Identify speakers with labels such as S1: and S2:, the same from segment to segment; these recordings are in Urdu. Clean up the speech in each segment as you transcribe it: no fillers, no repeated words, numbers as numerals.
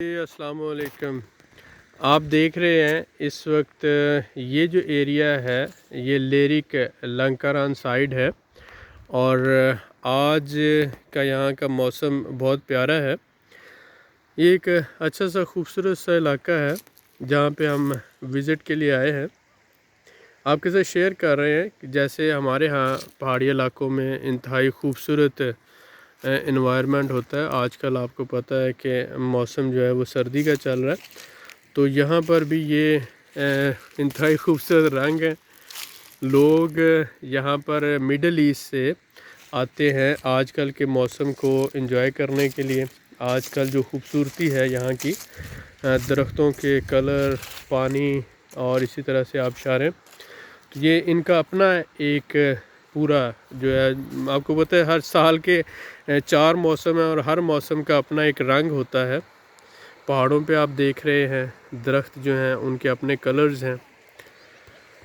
S1: السلام علیکم۔ آپ دیکھ رہے ہیں اس وقت یہ جو ایریا ہے یہ لیرک لنکران سائیڈ ہے، اور آج کا یہاں کا موسم بہت پیارا ہے۔ یہ ایک اچھا سا خوبصورت سا علاقہ ہے جہاں پہ ہم وزٹ کے لیے آئے ہیں۔ آپ کے ساتھ شیئر کر رہے ہیں کہ جیسے ہمارے ہاں پہاڑی علاقوں میں انتہائی خوبصورت انوائرمنٹ ہوتا ہے۔ آج کل آپ کو پتہ ہے کہ موسم جو ہے وہ سردی کا چل رہا ہے، تو یہاں پر بھی یہ انتہائی خوبصورت رنگ ہے۔ لوگ یہاں پر مڈل ایسٹ سے آتے ہیں آج کل کے موسم کو انجوائے کرنے کے لیے۔ آج کل جو خوبصورتی ہے یہاں کی، درختوں کے کلر، پانی اور اسی طرح سے آبشاریں، تو یہ ان کا اپنا ایک پورا جو ہے، آپ کو پتہ ہے ہر سال کے 4 موسم ہیں اور ہر موسم کا اپنا ایک رنگ ہوتا ہے۔ پہاڑوں پہ آپ دیکھ رہے ہیں درخت جو ہیں ان کے اپنے کلرز ہیں۔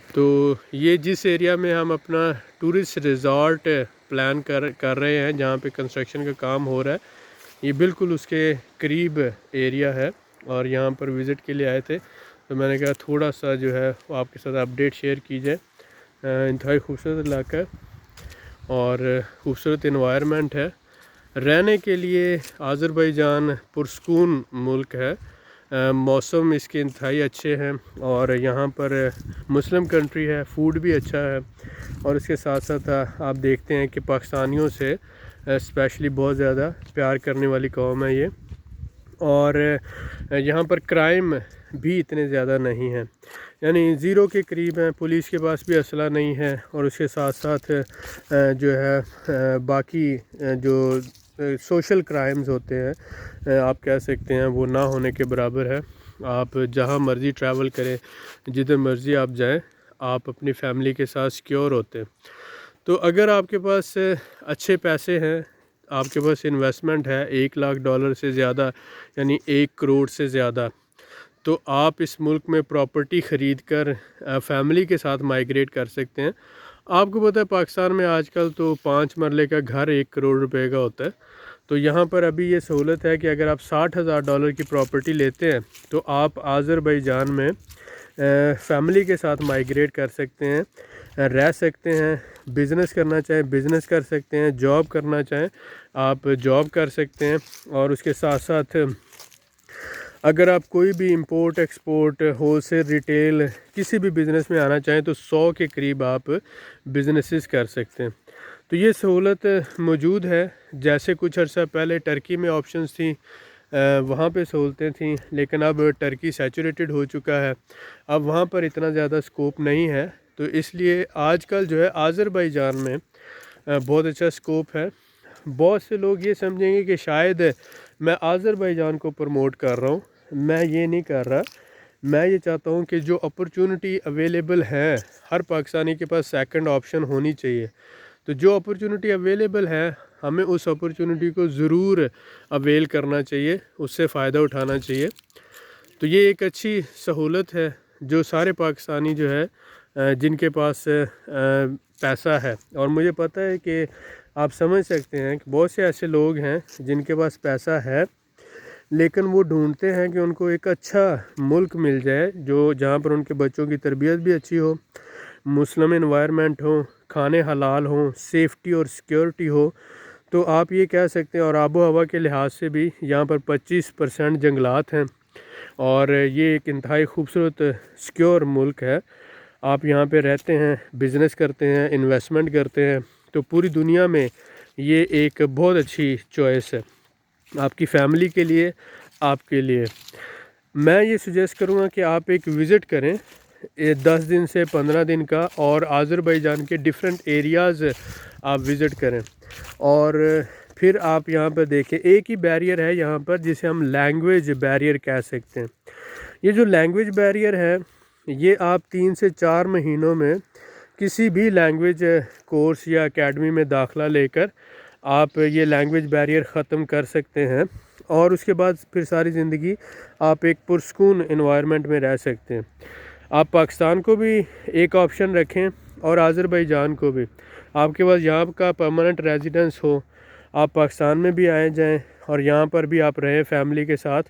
S1: تو یہ جس ایریا میں ہم اپنا ٹورسٹ ریزارٹ پلان کر رہے ہیں، جہاں پہ کنسٹرکشن کا کام ہو رہا ہے، یہ بالکل اس کے قریب ایریا ہے، اور یہاں پر وزٹ کے لیے آئے تھے، تو میں نے کہا تھوڑا سا جو ہے وہ آپ کے ساتھ اپڈیٹ شیئر کی جائے۔ انتہائی خوبصورت علاقہ ہے اور خوبصورت انوائرمنٹ ہے رہنے کے لیے۔ آذربائیجان پرسکون ملک ہے، موسم اس کے انتہائی اچھے ہیں، اور یہاں پر مسلم کنٹری ہے، فوڈ بھی اچھا ہے، اور اس کے ساتھ ساتھ آپ دیکھتے ہیں کہ پاکستانیوں سے اسپیشلی بہت زیادہ پیار کرنے والی قوم ہے یہ، اور یہاں پر کرائم بھی اتنے زیادہ نہیں ہیں، یعنی زیرو کے قریب ہیں۔ پولیس کے پاس بھی اسلحہ نہیں ہے، اور اس کے ساتھ ساتھ جو ہے باقی جو سوشل کرائمز ہوتے ہیں آپ کہہ سکتے ہیں وہ نہ ہونے کے برابر ہے۔ آپ جہاں مرضی ٹریول کریں، جدھر مرضی آپ جائیں، آپ اپنی فیملی کے ساتھ سیکیور ہوتے ہیں۔ تو اگر آپ کے پاس اچھے پیسے ہیں، آپ کے پاس انویسٹمنٹ ہے $1 لاکھ سے زیادہ، یعنی 1 کروڑ سے زیادہ، تو آپ اس ملک میں پراپرٹی خرید کر فیملی کے ساتھ مائیگریٹ کر سکتے ہیں۔ آپ کو پتہ ہے پاکستان میں آج کل تو 5 مرلے کا گھر 1 کروڑ روپے کا ہوتا ہے، تو یہاں پر ابھی یہ سہولت ہے کہ اگر آپ $60,000 کی پراپرٹی لیتے ہیں تو آپ آذربائیجان میں فیملی کے ساتھ مائیگریٹ کر سکتے ہیں، رہ سکتے ہیں، بزنس کرنا چاہیں بزنس کر سکتے ہیں، جاب کرنا چاہیں آپ جاب کر سکتے ہیں، اور اس کے ساتھ ساتھ اگر آپ کوئی بھی import export, wholesale, retail کسی بھی بزنس میں آنا چاہیں تو 100 کے قریب آپ بزنسز کر سکتے ہیں۔ تو یہ سہولت موجود ہے، جیسے کچھ عرصہ پہلے ٹرکی میں آپشنز تھیں، وہاں پہ سہولتیں تھیں، لیکن اب ٹرکی سیچوریٹڈ ہو چکا ہے، اب وہاں پر اتنا زیادہ سکوپ نہیں ہے، تو اس لیے آج کل جو ہے آذربائیجان میں بہت اچھا سکوپ ہے۔ بہت سے لوگ یہ سمجھیں گے کہ شاید میں آذربائیجان کو پروموٹ کر رہا ہوں، میں یہ نہیں کر رہا۔ میں یہ چاہتا ہوں کہ جو اپرچونٹی اویلیبل ہے، ہر پاکستانی کے پاس سیکنڈ آپشن ہونی چاہیے، تو جو اپرچونٹی اویلیبل ہے ہمیں اس اپرچونٹی کو ضرور اویل کرنا چاہیے، اس سے فائدہ اٹھانا چاہیے۔ تو یہ ایک اچھی سہولت ہے جو سارے پاکستانی جو ہے جن کے پاس پیسہ ہے، اور مجھے پتہ ہے کہ آپ سمجھ سکتے ہیں کہ بہت سے ایسے لوگ ہیں جن کے پاس پیسہ ہے، لیکن وہ ڈھونڈتے ہیں کہ ان کو ایک اچھا ملک مل جائے جہاں پر ان کے بچوں کی تربیت بھی اچھی ہو، مسلم انوائرمنٹ ہو، کھانے حلال ہوں، سیفٹی اور سیکیورٹی ہو۔ تو آپ یہ کہہ سکتے ہیں، اور آب و ہوا کے لحاظ سے بھی یہاں پر 25% جنگلات ہیں، اور یہ ایک انتہائی خوبصورت سیکیور ملک ہے۔ آپ یہاں پہ رہتے ہیں، بزنس کرتے ہیں، انویسٹمنٹ کرتے ہیں، تو پوری دنیا میں یہ ایک بہت اچھی چوائس ہے آپ کی فیملی کے لیے، آپ کے لیے۔ میں یہ سجیسٹ کروں گا کہ آپ ایک وزٹ کریں 10 دن سے 15 دن کا، اور آذربائیجان کے ڈیفرنٹ ایریاز آپ وزٹ کریں، اور پھر آپ یہاں پر دیکھیں۔ ایک ہی بیریئر ہے یہاں پر جسے ہم لینگویج بیریئر کہہ سکتے ہیں۔ یہ جو لینگویج بیریئر ہے، یہ آپ 3 سے 4 مہینوں میں کسی بھی لینگویج کورس یا اکیڈمی میں داخلہ لے کر آپ یہ لینگویج بیریئر ختم کر سکتے ہیں، اور اس کے بعد پھر ساری زندگی آپ ایک پرسکون انوائرمنٹ میں رہ سکتے ہیں۔ آپ پاکستان کو بھی ایک آپشن رکھیں اور آذربائیجان کو بھی۔ آپ کے پاس یہاں کا پرماننٹ ریزیڈنس ہو، آپ پاکستان میں بھی آئے جائیں اور یہاں پر بھی آپ رہیں فیملی کے ساتھ،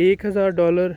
S1: $1,000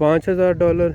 S1: $5,000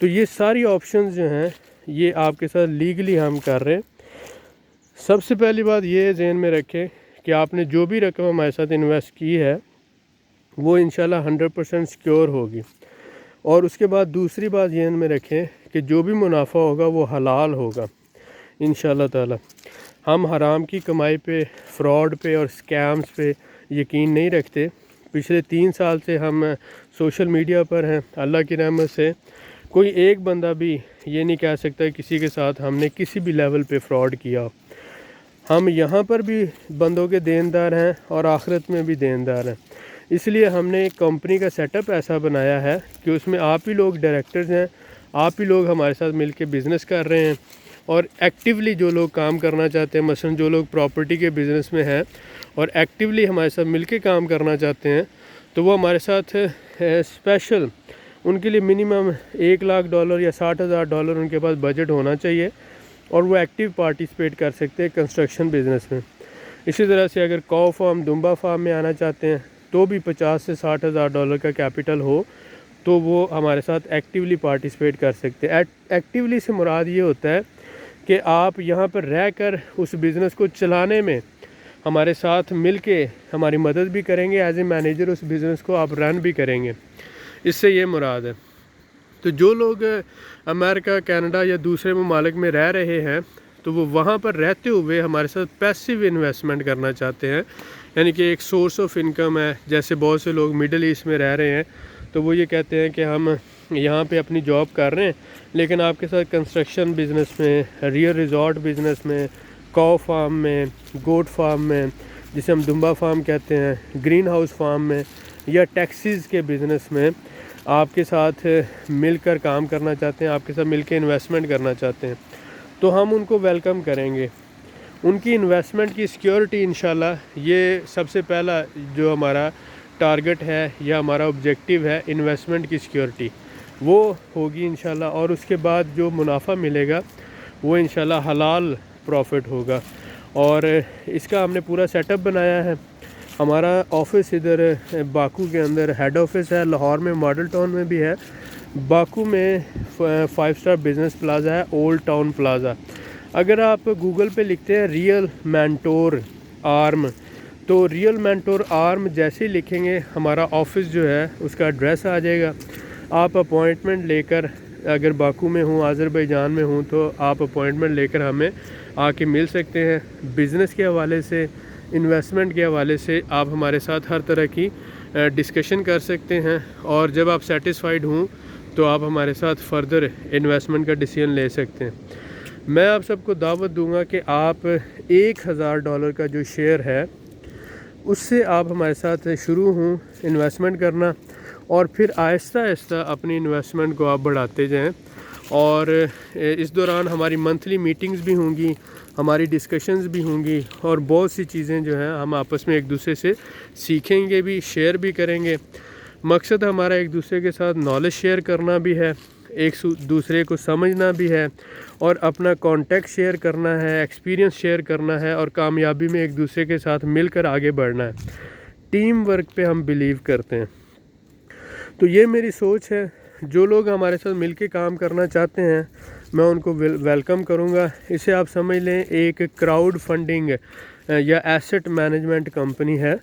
S1: تو یہ ساری آپشنز جو ہیں یہ آپ کے ساتھ لیگلی ہم کر رہے ہیں۔ سب سے پہلی بات یہ ذہن میں رکھیں کہ آپ نے جو بھی رقم ہمارے ساتھ انویسٹ کی ہے وہ انشاءاللہ 100% سیکیور ہوگی، اور اس کے بعد دوسری بات ذہن میں رکھیں کہ جو بھی منافع ہوگا وہ حلال ہوگا انشاءاللہ تعالی۔ ہم حرام کی کمائی پہ، فراڈ پہ اور سکیمز پہ یقین نہیں رکھتے۔ پچھلے 3 سال سے ہم سوشل میڈیا پر ہیں، اللہ کی رحمت سے کوئی ایک بندہ بھی یہ نہیں کہہ سکتا کسی کے ساتھ ہم نے کسی بھی لیول پہ فراڈ کیا۔ ہم یہاں پر بھی بندوں کے دیندار ہیں اور آخرت میں بھی دیندار ہیں، اس لیے ہم نے ایک کمپنی کا سیٹ اپ ایسا بنایا ہے کہ اس میں آپ ہی لوگ ڈائریکٹرز ہیں، آپ ہی لوگ ہمارے ساتھ مل کے بزنس کر رہے ہیں، اور ایکٹیولی جو لوگ کام کرنا چاہتے ہیں، مثلا جو لوگ پراپرٹی کے بزنس میں ہیں اور ایکٹیولی ہمارے ساتھ مل کے کام کرنا چاہتے ہیں، تو وہ ہمارے ساتھ اسپیشل ان کے لیے منیمم $1,00,000 یا $60,000 ان کے پاس بجٹ ہونا چاہیے، اور وہ ایکٹیو پارٹیسپیٹ کر سکتے ہیں کنسٹرکشن بزنس میں۔ اسی طرح سے اگر کاؤ فارم، دمبا فارم میں آنا چاہتے ہیں تو بھی $50,000 سے $60,000 کا کیپٹل ہو تو وہ ہمارے ساتھ ایکٹیولی پارٹیسپیٹ کر سکتے ہیں۔ ایکٹیولی سے مراد یہ ہوتا ہے کہ آپ یہاں پر رہ کر اس بزنس کو چلانے میں ہمارے ساتھ مل کے ہماری مدد بھی کریں گے، ایز اے مینیجر اس بزنس کو آپ رن بھی کریں گے، اس سے یہ مراد ہے۔ تو جو لوگ امریکہ، کینیڈا یا دوسرے ممالک میں رہ رہے ہیں تو وہ وہاں پر رہتے ہوئے ہمارے ساتھ پیسیو انویسٹمنٹ کرنا چاہتے ہیں، یعنی کہ ایک سورس آف انکم ہے۔ جیسے بہت سے لوگ مڈل ایسٹ میں رہ رہے ہیں تو وہ یہ کہتے ہیں کہ ہم یہاں پہ اپنی جاب کر رہے ہیں لیکن آپ کے ساتھ کنسٹرکشن بزنس میں، ریئر ریزورٹ بزنس میں، کاؤ فارم میں، گوٹ فارم میں جسے ہم دمبا فارم کہتے ہیں، گرین ہاؤس فارم میں، یا ٹیکسیز کے بزنس میں آپ کے ساتھ مل کر کام کرنا چاہتے ہیں، آپ کے ساتھ مل کے انویسٹمنٹ کرنا چاہتے ہیں، تو ہم ان کو ویلکم کریں گے۔ ان کی انویسٹمنٹ کی سیکیورٹی انشاءاللہ یہ سب سے پہلا جو ہمارا ٹارگٹ ہے یا ہمارا آبجیکٹیو ہے، انویسٹمنٹ کی سیکیورٹی وہ ہوگی انشاءاللہ، اور اس کے بعد جو منافع ملے گا وہ انشاءاللہ حلال پروفٹ ہوگا۔ اور اس کا ہم نے پورا سیٹ اپ بنایا ہے۔ ہمارا آفس ادھر باکو کے اندر ہیڈ آفس ہے، لاہور میں ماڈل ٹاؤن میں بھی ہے، باکو میں 5 اسٹار بزنس پلازا ہے، اولڈ ٹاؤن پلازا۔ اگر آپ گوگل پہ لکھتے ہیں ریئل مینٹور آرم، تو ریئل مینٹور آرم جیسے ہی لکھیں گے ہمارا آفس جو ہے اس کا ایڈریس آ جائے گا۔ آپ اپوائنٹمنٹ لے کر، اگر باکو میں ہوں، آذربائیجان میں ہوں، تو آپ اپوائنٹمنٹ لے کر ہمیں آ کے مل سکتے ہیں۔ بزنس کے حوالے سے، انویسٹمنٹ کے حوالے سے آپ ہمارے ساتھ ہر طرح کی ڈسکشن کر سکتے ہیں، اور جب آپ سیٹسفائیڈ ہوں تو آپ ہمارے ساتھ فردر انویسٹمنٹ کا ڈیسیژن لے سکتے ہیں۔ میں آپ سب کو دعوت دوں گا کہ آپ $1,000 کا جو شیئر ہے اس سے آپ ہمارے ساتھ شروع ہوں انویسٹمنٹ کرنا، اور پھر آہستہ آہستہ اپنی انویسٹمنٹ کو آپ بڑھاتے جائیں۔ اور اس دوران ہماری منتھلی میٹنگز بھی ہوں گی، ہماری ڈسکشنز بھی ہوں گی، اور بہت سی چیزیں جو ہیں ہم آپس میں ایک دوسرے سے سیکھیں گے بھی، شیئر بھی کریں گے۔ مقصد ہمارا ایک دوسرے کے ساتھ نالج شیئر کرنا بھی ہے، ایک دوسرے کو سمجھنا بھی ہے، اور اپنا کانٹیکٹ شیئر کرنا ہے، ایکسپیرینس شیئر کرنا ہے، اور کامیابی میں ایک دوسرے کے ساتھ مل کر آگے بڑھنا ہے۔ ٹیم ورک پہ ہم بلیو کرتے ہیں۔ تو یہ میری سوچ ہے، جو لوگ ہمارے ساتھ مل کے کام کرنا چاہتے ہیں میں ان کو ویلکم کروں گا۔ اسے آپ سمجھ لیں ایک کراؤڈ فنڈنگ یا ایسٹ مینجمنٹ کمپنی ہے،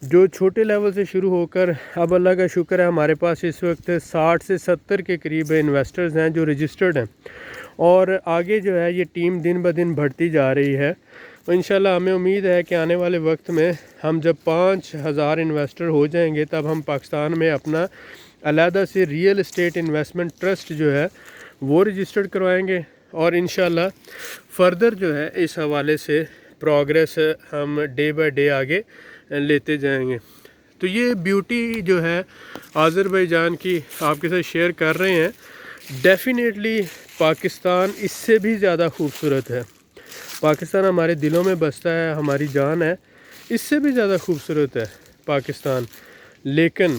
S1: جو چھوٹے لیول سے شروع ہو کر اب اللہ کا شکر ہے ہمارے پاس اس وقت 60 سے 70 کے قریب انویسٹرز ہیں جو رجسٹرڈ ہیں، اور آگے جو ہے یہ ٹیم دن بہ دن بڑھتی جا رہی ہے۔ انشاءاللہ ہمیں امید ہے کہ آنے والے وقت میں ہم جب 5,000 انویسٹر ہو جائیں گے تب ہم پاکستان میں اپنا علیحدہ سے ریئل اسٹیٹ انویسٹمنٹ ٹرسٹ جو ہے وہ رجسٹرڈ کروائیں گے، اور انشاءاللہ فردر جو ہے اس حوالے سے پروگریس ہم ڈے بائی ڈے آگے لیتے جائیں گے۔ تو یہ بیوٹی جو ہے آذربائیجان کی آپ کے ساتھ شیئر کر رہے ہیں۔ ڈیفینیٹلی پاکستان اس سے بھی زیادہ خوبصورت ہے۔ پاکستان ہمارے دلوں میں بستا ہے، ہماری جان ہے، اس سے بھی زیادہ خوبصورت ہے پاکستان۔ لیکن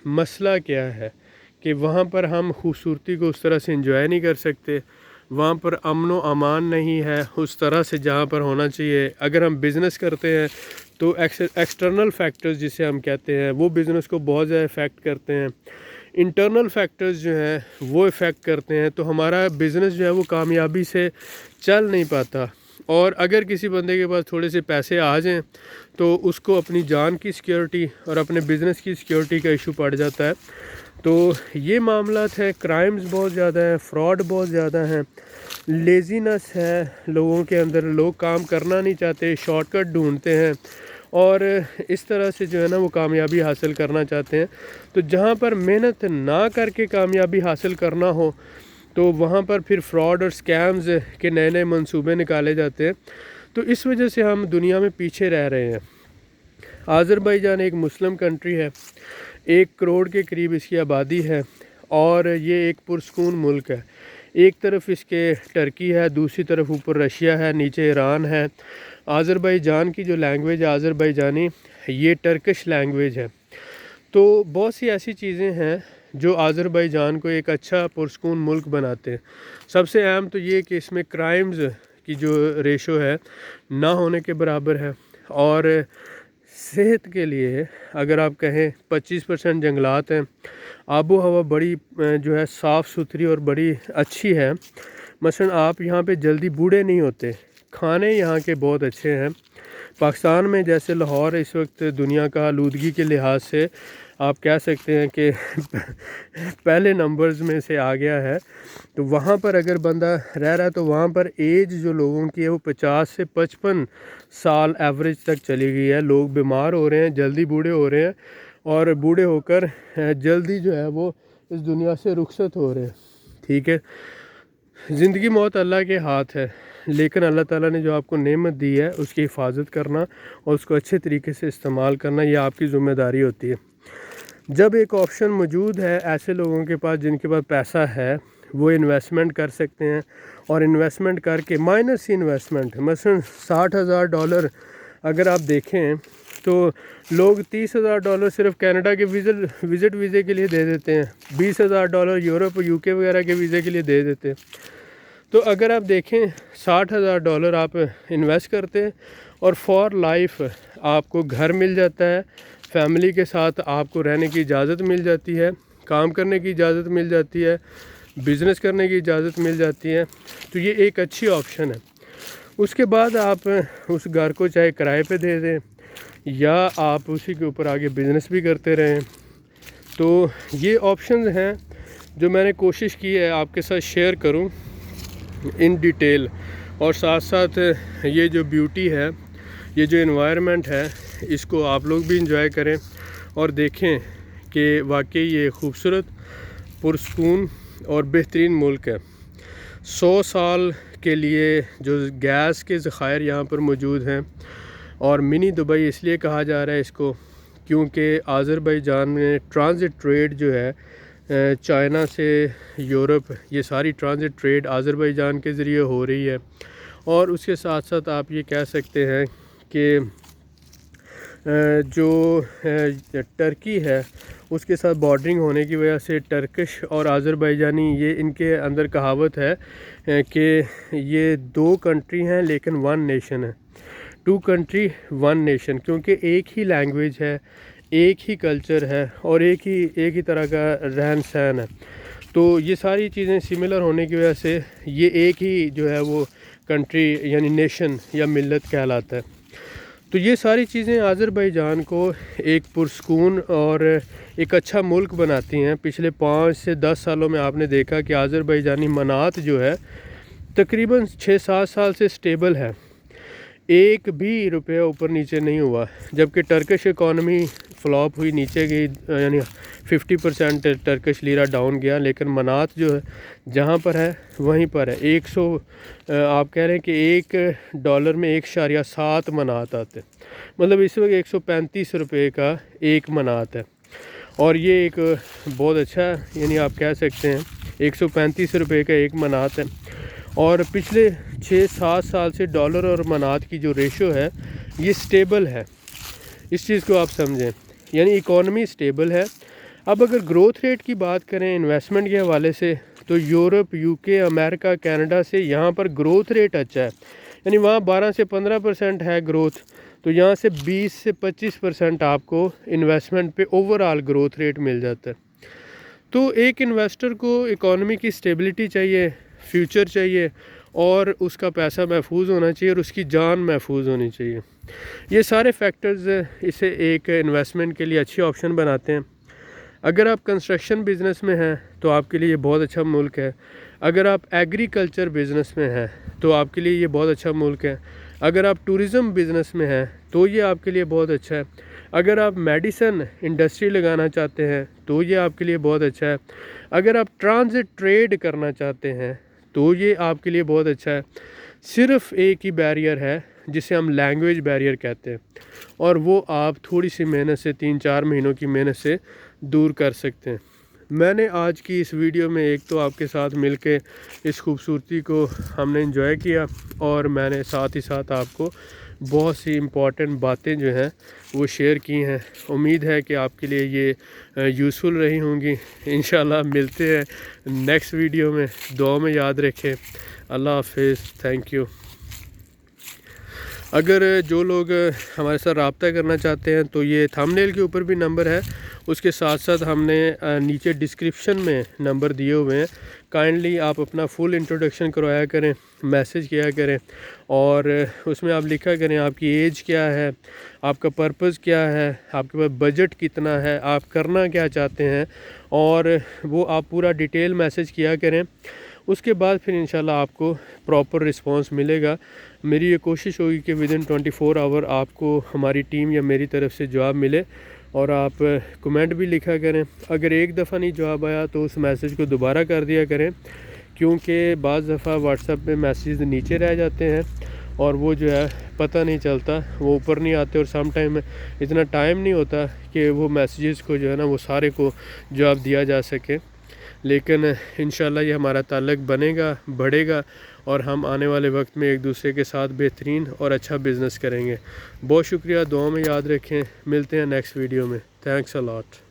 S1: مسئلہ کیا ہے کہ وہاں پر ہم خوبصورتی کو اس طرح سے انجوائے نہیں کر سکتے، وہاں پر امن و امان نہیں ہے اس طرح سے جہاں پر ہونا چاہیے۔ اگر ہم بزنس کرتے ہیں تو ایکسٹرنل فیکٹرز جسے ہم کہتے ہیں وہ بزنس کو بہت زیادہ افیکٹ کرتے ہیں۔ انٹرنل فیکٹرز جو ہیں وہ افیکٹ کرتے ہیں، تو ہمارا بزنس جو ہے وہ کامیابی سے چل نہیں پاتا۔ اور اگر کسی بندے کے پاس تھوڑے سے پیسے آ جائیں تو اس کو اپنی جان کی سیکیورٹی اور اپنے بزنس کی سیکیورٹی کا ایشو پڑ جاتا ہے۔ تو یہ معاملات ہیں، کرائمز بہت زیادہ ہیں، فراڈ بہت زیادہ ہیں، لیزینس ہے لوگوں کے اندر، لوگ کام کرنا نہیں چاہتے، شارٹ کٹ ڈھونڈتے ہیں اور اس طرح سے جو ہے نا وہ کامیابی حاصل کرنا چاہتے ہیں۔ تو جہاں پر محنت نہ کر کے کامیابی حاصل کرنا ہو تو وہاں پر پھر فراڈ اور سکیمز کے نئے نئے منصوبے نکالے جاتے ہیں۔ تو اس وجہ سے ہم دنیا میں پیچھے رہ رہے ہیں۔ آذربائیجان ایک مسلم کنٹری ہے، 1 کروڑ کے قریب اس کی آبادی ہے اور یہ ایک پرسکون ملک ہے۔ ایک طرف اس کے ٹرکی ہے، دوسری طرف اوپر رشیا ہے، نیچے ایران ہے۔ آذربائیجان کی جو لینگویج ہے آذربائیجانی، یہ ٹرکش لینگویج ہے۔ تو بہت سی ایسی چیزیں ہیں جو آذربائیجان کو ایک اچھا پرسکون ملک بناتے ہیں۔ سب سے اہم تو یہ کہ اس میں کرائمز کی جو ریشو ہے نہ ہونے کے برابر ہے، اور صحت کے لیے اگر آپ کہیں 25% جنگلات ہیں، آب و ہوا بڑی جو ہے صاف ستھری اور بڑی اچھی ہے۔ مثلا آپ یہاں پہ جلدی بوڑھے نہیں ہوتے، کھانے یہاں کے بہت اچھے ہیں۔ پاکستان میں جیسے لاہور اس وقت دنیا کا آلودگی کے لحاظ سے آپ کہہ سکتے ہیں کہ پہلے نمبرز میں سے آ گیا ہے، تو وہاں پر اگر بندہ رہ رہا ہے تو وہاں پر ایج جو لوگوں کی ہے وہ 50 سے 55 سال ایوریج تک چلی گئی ہے۔ لوگ بیمار ہو رہے ہیں، جلدی بوڑھے ہو رہے ہیں، اور بوڑھے ہو کر جلدی جو ہے وہ اس دنیا سے رخصت ہو رہے ہیں۔ ٹھیک ہے، زندگی موت اللہ کے ہاتھ ہے، لیکن اللہ تعالیٰ نے جو آپ کو نعمت دی ہے اس کی حفاظت کرنا اور اس کو اچھے طریقے سے استعمال کرنا، یہ آپ کی ذمہ داری ہوتی ہے۔ جب ایک آپشن موجود ہے ایسے لوگوں کے پاس جن کے پاس پیسہ ہے، وہ انویسٹمنٹ کر سکتے ہیں، اور انویسٹمنٹ کر کے مائنس انویسٹمنٹ مثلا $60,000 اگر آپ دیکھیں تو لوگ $30,000 صرف کینیڈا کے وزٹ ویزے کے لیے دے دیتے ہیں، $20,000 یورپ UK وغیرہ کے ویزے کے لیے دے دیتے ہیں۔ تو اگر آپ دیکھیں $60,000 آپ انویسٹ کرتے ہیں اور فار لائف آپ کو گھر مل جاتا ہے، فیملی کے ساتھ آپ کو رہنے کی اجازت مل جاتی ہے، کام کرنے کی اجازت مل جاتی ہے، بزنس کرنے کی اجازت مل جاتی ہے، تو یہ ایک اچھی آپشن ہے۔ اس کے بعد آپ اس گھر کو چاہے کرائے پہ دے دیں یا آپ اسی کے اوپر آگے بزنس بھی کرتے رہیں۔ تو یہ آپشنز ہیں جو میں نے کوشش کی ہے آپ کے ساتھ شیئر کروں ان ڈیٹیل، اور ساتھ ساتھ یہ جو بیوٹی ہے، یہ جو انوائرمنٹ ہے، اس کو آپ لوگ بھی انجوائے کریں اور دیکھیں کہ واقعی یہ خوبصورت، پرسکون اور بہترین ملک ہے۔ 100 سال کے لیے جو گیس کے ذخائر یہاں پر موجود ہیں، اور منی دبئی اس لیے کہا جا رہا ہے اس کو کیونکہ آذربائیجان میں ٹرانزٹ ٹریڈ جو ہے چائنا سے یورپ، یہ ساری ٹرانزٹ ٹریڈ آذربائیجان کے ذریعے ہو رہی ہے۔ اور اس کے ساتھ ساتھ آپ یہ کہہ سکتے ہیں کہ جو ٹرکی ہے اس کے ساتھ بارڈرنگ ہونے کی وجہ سے ٹرکش اور آذربائیجانی، یہ ان کے اندر کہاوت ہے کہ یہ 2 کنٹری ہیں لیکن 1 نیشن ہے، 2 کنٹری 1 نیشن، کیونکہ ایک ہی لینگویج ہے، ایک ہی کلچر ہے اور ایک ہی طرح کا رہن سہن ہے۔ تو یہ ساری چیزیں سملر ہونے کی وجہ سے یہ ایک ہی جو ہے وہ کنٹری یعنی نیشن یا ملت کہلاتا ہے۔ تو یہ ساری چیزیں آذربائیجان کو ایک پرسکون اور ایک اچھا ملک بناتی ہیں۔ پچھلے 5 سے 10 سالوں میں آپ نے دیکھا کہ آذربائیجانی منات جو ہے تقریباً 6-7 سال سے سٹیبل ہے، ایک بھی روپیہ اوپر نیچے نہیں ہوا، جبکہ ٹرکش اکانومی فلاپ ہوئی، نیچے گئی، یعنی 50% ٹرکش لیرہ ڈاؤن گیا، لیکن منات جو ہے جہاں پر ہے وہیں پر ہے۔ آپ کہہ رہے ہیں کہ $1 میں 1.7 منات آتے، مطلب اس وقت 135 روپے کا ایک منات ہے، اور یہ ایک بہت اچھا، یعنی آپ کہہ سکتے ہیں 135 روپے کا ایک منات ہے۔ اور پچھلے 6-7 سال سے ڈالر اور منات کی جو ریشو ہے یہ سٹیبل ہے، اس چیز کو آپ سمجھیں، یعنی اکانومی سٹیبل ہے۔ اب اگر گروتھ ریٹ کی بات کریں انویسٹمنٹ کے حوالے سے، تو یورپ، UK، امریکہ، کینیڈا سے یہاں پر گروتھ ریٹ اچھا ہے، یعنی وہاں 12 سے 15% ہے گروتھ، تو یہاں سے 20 سے 25% آپ کو انویسٹمنٹ پہ اوور آل گروتھ ریٹ مل جاتا ہے۔ تو ایک انویسٹر کو اکانومی کی سٹیبلٹی چاہیے، فیوچر چاہیے، اور اس کا پیسہ محفوظ ہونا چاہیے اور اس کی جان محفوظ ہونی چاہیے۔ یہ سارے فیکٹرز اسے ایک انویسٹمنٹ کے لیے اچھی آپشن بناتے ہیں۔ اگر آپ کنسٹرکشن بزنس میں ہیں تو آپ کے لیے یہ بہت اچھا ملک ہے۔ اگر آپ ایگریکلچر بزنس میں ہیں تو آپ کے لیے یہ بہت اچھا ملک ہے۔ اگر آپ ٹورزم بزنس میں ہیں تو یہ آپ کے لیے بہت اچھا ہے۔ اگر آپ میڈیسن انڈسٹری لگانا چاہتے ہیں تو یہ آپ کے لیے بہت اچھا ہے۔ اگر آپ ٹرانزٹ ٹریڈ کرنا چاہتے ہیں تو یہ آپ کے لیے بہت اچھا ہے۔ صرف ایک ہی بیریئر ہے جسے ہم لینگویج بیریئر کہتے ہیں، اور وہ آپ تھوڑی سی محنت سے 3-4 مہینوں کی محنت سے دور کر سکتے ہیں۔ میں نے آج کی اس ویڈیو میں ایک تو آپ کے ساتھ مل کے اس خوبصورتی کو ہم نے انجوائے کیا، اور میں نے ساتھ ہی ساتھ آپ کو بہت سی امپورٹنٹ باتیں جو ہیں وہ شیئر کی ہیں۔ امید ہے کہ آپ کے لیے یہ یوزفل رہی ہوں گی۔ انشاءاللہ ملتے ہیں نیکسٹ ویڈیو میں، دعا میں یاد رکھیں۔ اللہ حافظ، تھینک یو۔ اگر جو لوگ ہمارے ساتھ رابطہ کرنا چاہتے ہیں تو یہ تھمبنیل کے اوپر بھی نمبر ہے، اس کے ساتھ ساتھ ہم نے نیچے ڈسکرپشن میں نمبر دیے ہوئے ہیں۔ کائنڈلی آپ اپنا فل انٹروڈکشن کروایا کریں، میسیج کیا کریں، اور اس میں آپ لکھا کریں آپ کی ایج کیا ہے، آپ کا پرپز کیا ہے، آپ کے پاس بجٹ کتنا ہے، آپ کرنا کیا چاہتے ہیں، اور وہ آپ پورا ڈیٹیل میسیج کیا کریں۔ اس کے بعد پھر انشاءاللہ آپ کو پراپر رسپانس ملے گا۔ میری یہ کوشش ہوگی کہ ودن 24 آور آپ کو ہماری ٹیم یا میری طرف سے جواب ملے، اور آپ کمنٹ بھی لکھا کریں۔ اگر ایک دفعہ نہیں جواب آیا تو اس میسیج کو دوبارہ کر دیا کریں، کیونکہ بعض دفعہ واٹس ایپ پہ میسیج نیچے رہ جاتے ہیں اور وہ جو ہے پتہ نہیں چلتا، وہ اوپر نہیں آتے، اور سم ٹائم اتنا ٹائم نہیں ہوتا کہ وہ میسیجز کو جو ہے نا وہ سارے کو جواب دیا جا سکے۔ لیکن انشاءاللہ یہ ہمارا تعلق بنے گا، بڑھے گا، اور ہم آنے والے وقت میں ایک دوسرے کے ساتھ بہترین اور اچھا بزنس کریں گے۔ بہت شکریہ، دعاؤں میں یاد رکھیں۔ ملتے ہیں نیکسٹ ویڈیو میں۔ تھینکس اے لاٹ۔